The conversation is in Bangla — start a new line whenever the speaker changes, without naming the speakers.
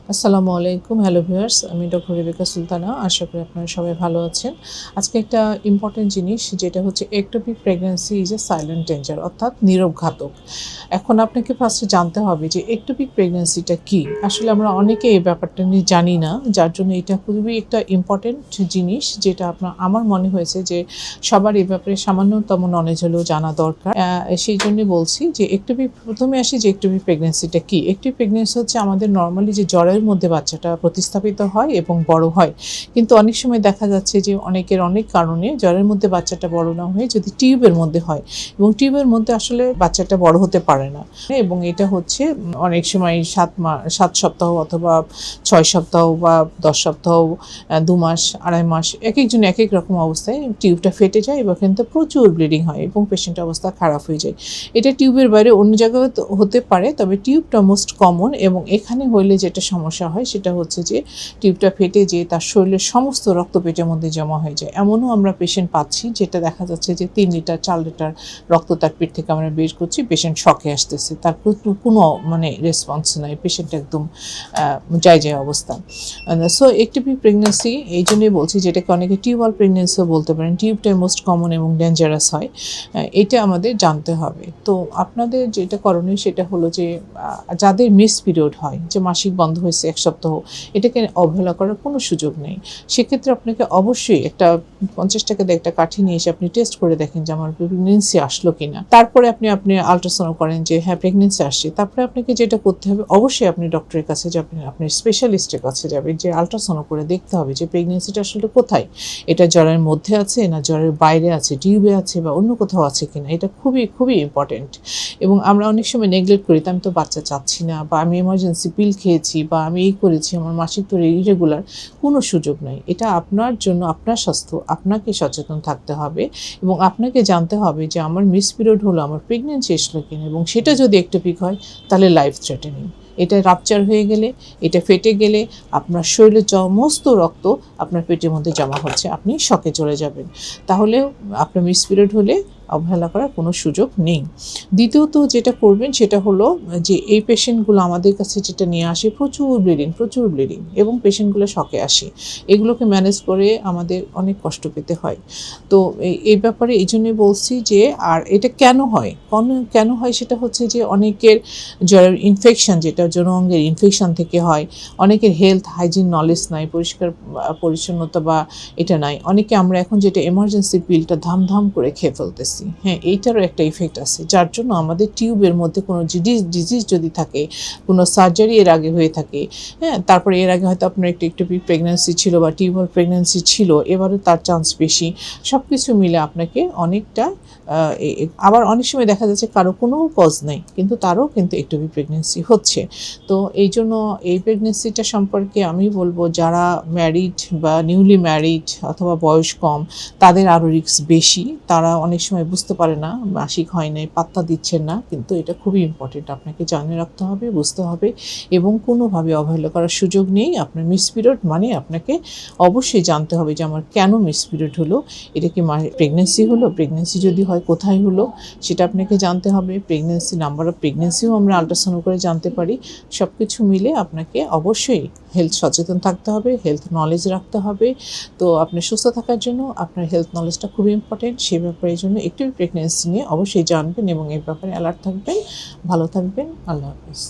আসসালামু আলাইকুম, হ্যালো ভিউয়ার্স, আমি ডক্টর রেবেকা সুলতানা। আশা করি আপনারা সবাই ভালো আছেন। আজকে একটা ইম্পর্টেন্ট জিনিস, যেটা হচ্ছে ectopic pregnancy is a silent danger, অর্থাৎ নীরব ঘাতক। এখন আপনাকে ফার্স্টে জানতে হবে যে একটোপিক প্রেগন্যান্সিটা কী। আসলে আমরা অনেকে এই ব্যাপারটা নিয়ে জানি না, যার জন্য এটা খুবই একটা ইম্পর্টেন্ট জিনিস, যেটা আমার মনে হয়েছে যে সবার এই ব্যাপারে সামান্যতম নলেজ হলেও জানা দরকার। সেই জন্যই বলছি যে প্রথমে আসি যে একটোপিক প্রেগন্যান্সিটা কী। একটোপিক প্রেগন্যান্সি হচ্ছে আমাদের নর্মালি যে জ্বরের মধ্যে বাচ্চাটা প্রতিস্থাপিত হয় এবং বড় হয়, কিন্তু অনেক সময় দেখা যাচ্ছে যে অনেকের অনেক কারণে জ্বরের মধ্যে বাচ্চাটা বড় না হয়ে যদি টিউবের মধ্যে হয়, এবং টিউবের মধ্যে আসলে বাচ্চাটা বড় হতে পারে না, এবং এটা হচ্ছে অনেক সময় 7 সপ্তাহ অথবা 6 সপ্তাহ বা 10 সপ্তাহ, 2 মাস, 2.5 মাস, এক একজন এক এক রকম অবস্থায় টিউবটা ফেটে যায় এবং কিন্তু প্রচুর ব্লিডিং হয় এবং পেশেন্টের অবস্থা খারাপ হয়ে যায়। এটা টিউবের বাইরে অন্য জায়গায় হতে পারে, তবে টিউবটা মোস্ট কমন, এবং এখানে হইলে যেটা সমস্যা হয় সেটা হচ্ছে যে টিউবটা ফেটে যেয়ে তার শরীরের সমস্ত রক্ত পেটের মধ্যে জমা হয়ে যায়। এমনও আমরা পেশেন্ট পাচ্ছি যেটা দেখা যাচ্ছে যে 3 লিটার 4 লিটার রক্ত তার পেট থেকে আমরা বের করছি, পেশেন্ট শকে আসতেছে, তার কোনো রেসপন্স নাই, পেশেন্ট একদম যায় অবস্থা। সো একটিপি প্রেগনেন্সি এই জন্যই বলছি, যেটাকে অনেকে টিউবাল প্রেগনেন্সিও বলতে পারেন। টিউবটাই মোস্ট কমন এবং ডেঞ্জারাস হয়, এটা আমাদের জানতে হবে। তো আপনাদের যেটা করণীয় সেটা হলো যে যাদের মিস পিরিয়ড হয়, যে মাসিক বন্ধ হয়েছে 1 সপ্তাহ, এটাকে অবহেলা করার কোনো সুযোগ নেই। সেক্ষেত্রে আপনাকে অবশ্যই একটা 50 টাকা দিয়ে একটা কাঠি নিয়ে এসে আপনি টেস্ট করে দেখেন যে আমার প্রেগনেন্সি আসলো কিনা। তারপরে আপনি আল্ট্রাসাউন্ড করেন যে হ্যাঁ প্রেগনেন্সি আসছে। তারপরে আপনাকে যেটা করতে হবে, অবশ্যই আপনি ডক্টরের কাছে যাবেন, আপনি স্পেশালিস্টের কাছে যাবেন, যে আল্ট্রাসাউন্ড করে দেখতে হবে যে প্রেগনেন্সিটা আসলে কোথায়, এটা জ্বরের মধ্যে আছে না জ্বরের বাইরে আছে, টিউবে আছে বা অন্য কোথাও আছে কিনা। এটা খুবই খুবই ইম্পর্টেন্ট। এবং আমরা অনেক সময় নেগলেক্ট করি, আমি তো বাচ্চা চাচ্ছি না, বা আমি এমার্জেন্সি পিল খেয়েছি, বা আমি এই করেছি, আমার মাসিক তো ইরেগুলার। কোনো সুযোগ নাই। এটা আপনার জন্য, আপনার স্বাস্থ্য, আপনাকে সচেতন থাকতে হবে এবং আপনাকে জানতে হবে যে আমার মিস পিরিয়ড হলো, আমার প্রেগনেন্সি আসলো কিনা, এবং সেটা যদি একটোপিক হয় তাহলে লাইফ থ্রেটেনিং। এটা রাপচার হয়ে গেলে, এটা ফেটে গেলে আপনার শরীরের সমস্ত রক্ত আপনার পেটের মধ্যে জমা হচ্ছে, আপনি শকে চলে যাবেন। তাহলে আপনার মিস পিরিয়ড হলে অবহেলা করার কোনো সুযোগ নেই। দ্বিতীয়ত যেটা করবেন সেটা হলো যে এই পেশেন্টগুলো আমাদের কাছে যেটা নিয়ে আসে, প্রচুর ব্লিডিং এবং পেশেন্টগুলো শকে আসে, এগুলোকে ম্যানেজ করে আমাদের অনেক কষ্ট পেতে হয়। তো এই ব্যাপারে এই জন্যই বলছি যে, আর এটা কেন হয় সেটা হচ্ছে যে অনেকের জ্বরের ইনফেকশন, যেটা যৌন অঙ্গের ইনফেকশন থেকে হয়, অনেকের হেলথ হাইজিন নলেজ নাই, পরিষ্কার পরিচ্ছন্নতা বা এটা নাই। অনেকে আমরা এখন যেটা এমার্জেন্সি পিলটা ধাম করে খেয়ে ফেলতেছি, হ্যাঁ এইটারও একটা ইফেক্ট আছে, যার জন্য আমাদের টিউবের মধ্যে কোনো ডিজিজ যদি থাকে, কোনো সার্জারি এর আগে হয়ে থাকে, হ্যাঁ তারপরে এর আগে হয়তো আপনার একটোপিক প্রেগন্যান্সি ছিল বা টিউবাল প্রেগন্যান্সি ছিল, এবারে তার চান্স বেশি। সব কিছু মিলে আপনাকে অনেকটা, আবার অনেক সময় দেখা যাচ্ছে কারো কোনো কজ নেই, কিন্তু তারও কিন্তু একটোপিক প্রেগন্যান্সি হচ্ছে। তো এই জন্য এই প্রেগন্যান্সিটা সম্পর্কে আমি বলবো, যারা ম্যারিড বা নিউলি ম্যারিড অথবা বয়স কম, তাদের আরও রিস্ক বেশি। তারা অনেক সময় বুঝতে পারে না, মাসিক হয় নাই, পাত্তা দিচ্ছেন না, কিন্তু এটা খুবই ইম্পর্টেন্ট, আপনাকে জানিয়ে রাখতে হবে, বুঝতে হবে, এবং কোনোভাবে অবহেলা করার সুযোগ নেই। আপনার মিস পিরিয়ড মানে আপনাকে অবশ্যই জানতে হবে যে আমার কেন মিস পিরিয়ড হলো, এটা কি প্রেগনেন্সি হলো, প্রেগনেন্সি যদি হয় কোথায় হলো সেটা আপনাকে জানতে হবে। প্রেগনেন্সি, নাম্বার অফ প্রেগনেন্সিও আমরা আল্ট্রাসাউন্ড করে জানতে পারি। সব কিছু মিলে আপনাকে অবশ্যই হেলথ সচেতন থাকতে হবে, হেলথ নলেজ রাখতে হবে। তো আপনি সুস্থ থাকার জন্য আপনার হেলথ নলেজটা খুবই ইম্পর্টেন্ট। সেই ব্যাপারে এই জন্য একটু প্রেগনেন্সি নিয়ে অবশ্যই জানবেন এবং এই ব্যাপারে অ্যালার্ট থাকবেন। ভালো থাকবেন। আল্লাহ হাফিজ।